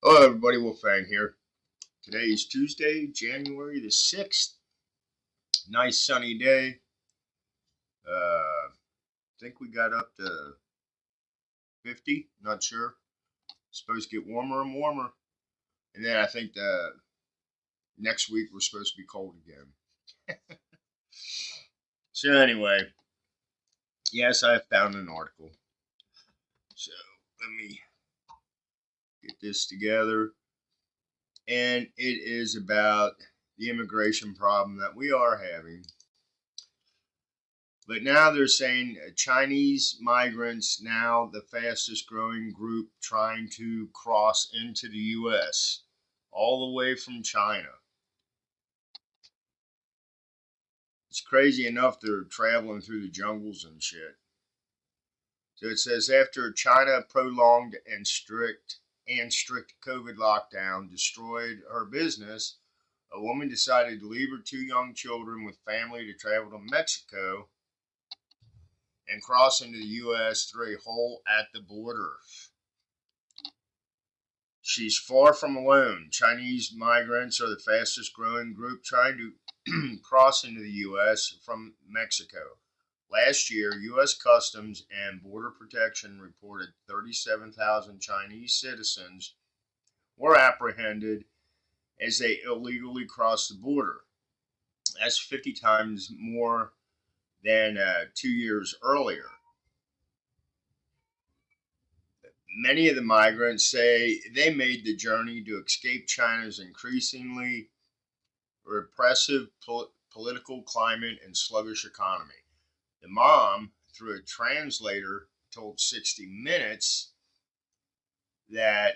Hello, everybody. Wolfang here. Today is Tuesday, January the 6th. Nice sunny day. I think we got up to 50. Not sure. Supposed to get warmer and warmer. And then I think the next week we're supposed to be cold again. So, anyway, yes, I found an article. So, let me get this together. And it is about the immigration problem that we are having. But now they're saying Chinese migrants now the fastest growing group trying to cross into the U.S. all the way from China. It's crazy enough they're traveling through the jungles and shit. So it says after China prolonged and strict COVID lockdown destroyed her business, a woman decided to leave her two young children with family to travel to Mexico and cross into the U.S. through a hole at the border. She's far from alone. Chinese migrants are the fastest growing group trying to cross into the U.S. from Mexico. Last year, U.S. Customs and Border Protection reported 37,000 Chinese citizens were apprehended as they illegally crossed the border. That's 50 times more than 2 years earlier. Many of the migrants say they made the journey to escape China's increasingly repressive political climate and sluggish economy. The mom, through a translator, told 60 Minutes that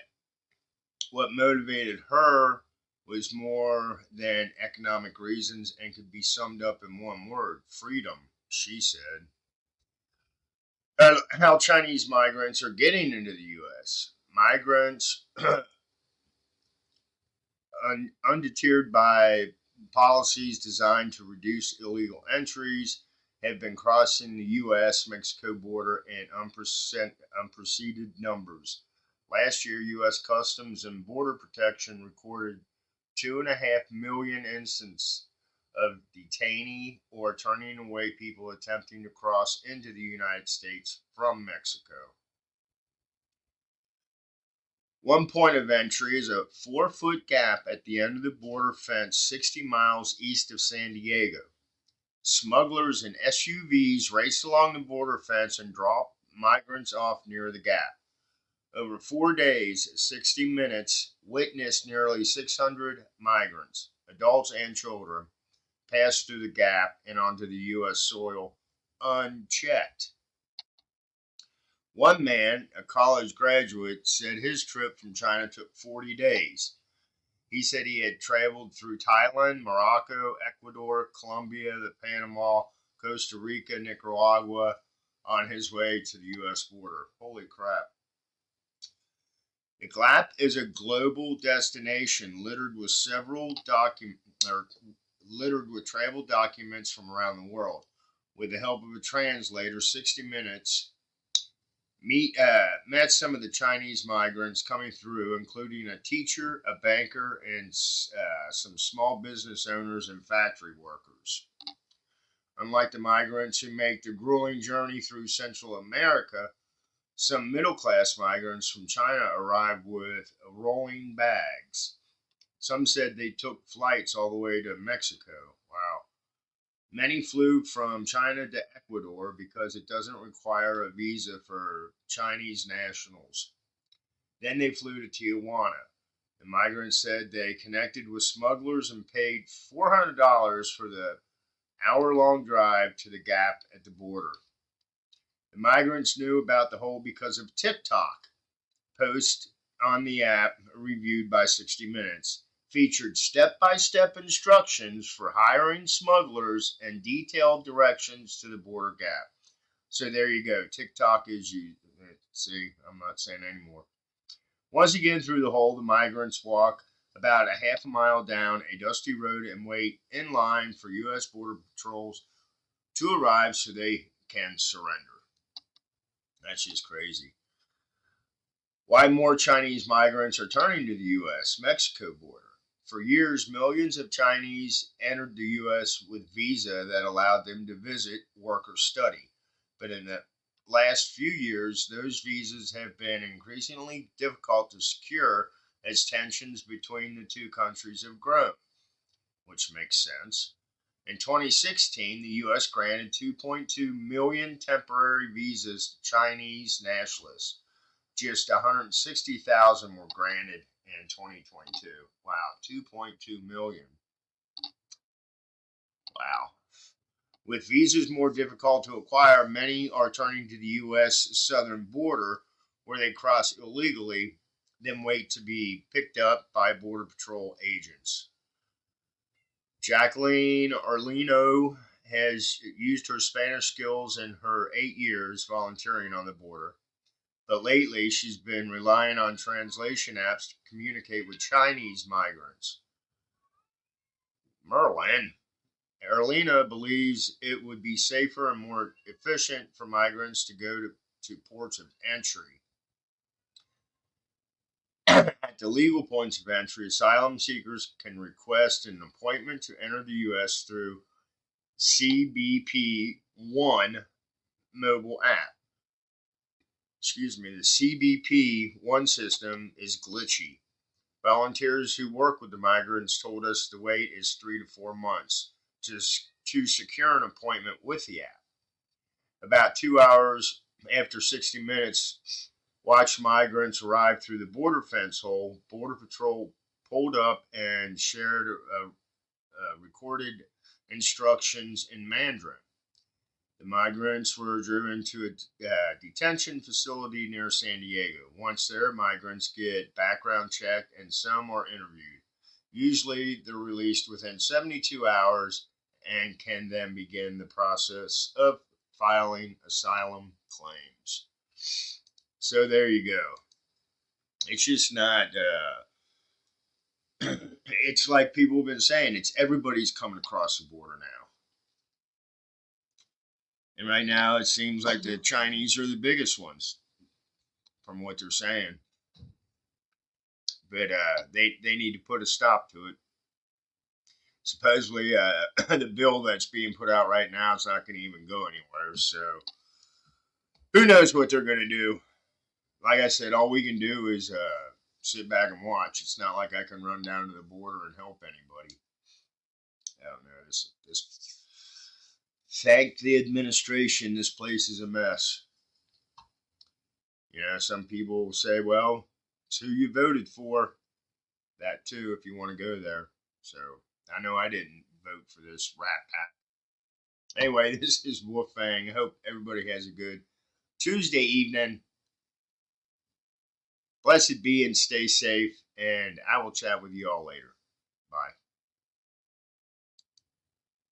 what motivated her was more than economic reasons and could be summed up in one word: freedom, she said. How Chinese migrants are getting into the U.S. Migrants undeterred by policies designed to reduce illegal entries, have been crossing the U.S. Mexico border in unprecedented numbers. Last year, U.S. Customs and Border Protection recorded 2.5 million instances of detaining or turning away people attempting to cross into the United States from Mexico. One point of entry is a 4-foot gap at the end of the border fence 60 miles east of San Diego. Smugglers and SUVs race along the border fence and drop migrants off near the gap. Over 4 days, 60 Minutes witnessed nearly 600 migrants, adults and children, pass through the gap and onto the U.S. soil unchecked. One man, a college graduate, said his trip from China took 40 days. He said he had traveled through Thailand, Morocco, Ecuador, Colombia, the Panama, Costa Rica, Nicaragua on his way to the U.S. border. Holy crap. The GLAP is a global destination littered with littered with travel documents from around the world. With the help of a translator, 60 Minutes met some of the Chinese migrants coming through, including a teacher, a banker, and some small business owners and factory workers. Unlike the migrants who make the grueling journey through Central America, some middle class migrants from China arrived with rolling bags. Some said they took flights all the way to Mexico. Wow. Many flew from China to Ecuador because it doesn't require a visa for Chinese nationals. Then they flew to Tijuana. The migrants said they connected with smugglers and paid $400 for the hour-long drive to the gap at the border. The migrants knew about the hole because of TikTok posts on the app reviewed by 60 Minutes. Featured step-by-step instructions for hiring smugglers and detailed directions to the border gap. So there you go. TikTok is you. See, I'm not saying anymore. Once again through the hole, the migrants walk about a half a mile down a dusty road and wait in line for U.S. Border Patrols to arrive so they can surrender. That's just crazy. Why more Chinese migrants are turning to the U.S. Mexico border. For years, millions of Chinese entered the U.S. with visa that allowed them to visit, work, or study. But in the last few years, those visas have been increasingly difficult to secure as tensions between the two countries have grown, which makes sense. In 2016, the U.S. granted 2.2 million temporary visas to Chinese nationalists. Just 160,000 were granted in 2022. Wow, 2.2 million. Wow. With visas more difficult to acquire, many are turning to the U.S. southern border where they cross illegally, then wait to be picked up by Border Patrol agents. Jacqueline Arlino has used her Spanish skills in her 8 years volunteering on the border, but lately she's been relying on translation apps to communicate with Chinese migrants. Merlin. Arlena believes it would be safer and more efficient for migrants to go to ports of entry. At the legal points of entry, asylum seekers can request an appointment to enter the U.S. through CBP One mobile app. The CBP One system is glitchy. Volunteers who work with the migrants told us the wait is 3 to 4 months to secure an appointment with the app. About 2 hours after 60 minutes, watched migrants arrive through the border fence hole. Border Patrol pulled up and shared recorded instructions in Mandarin. The migrants were driven to a detention facility near San Diego. Once there, migrants get background checked and some are interviewed. Usually, they're released within 72 hours and can then begin the process of filing asylum claims. So there you go. It's just not. It's like people have been saying. It's everybody's coming across the border now. And right now, it seems like the Chinese are the biggest ones, from what they're saying. But they need to put a stop to it. Supposedly, the bill that's being put out right now is not going to even go anywhere. So who knows what they're going to do? Like I said, all we can do is sit back and watch. It's not like I can run down to the border and help anybody. I don't know. This thank the administration. This place is a mess. You know, some people will say, well, it's who you voted for. That too, if you want to go there. So I know I didn't vote for this rat pack. Anyway, this is Wolfang. I hope everybody has a good Tuesday evening. Blessed be and stay safe, and I will chat with you all later. Bye.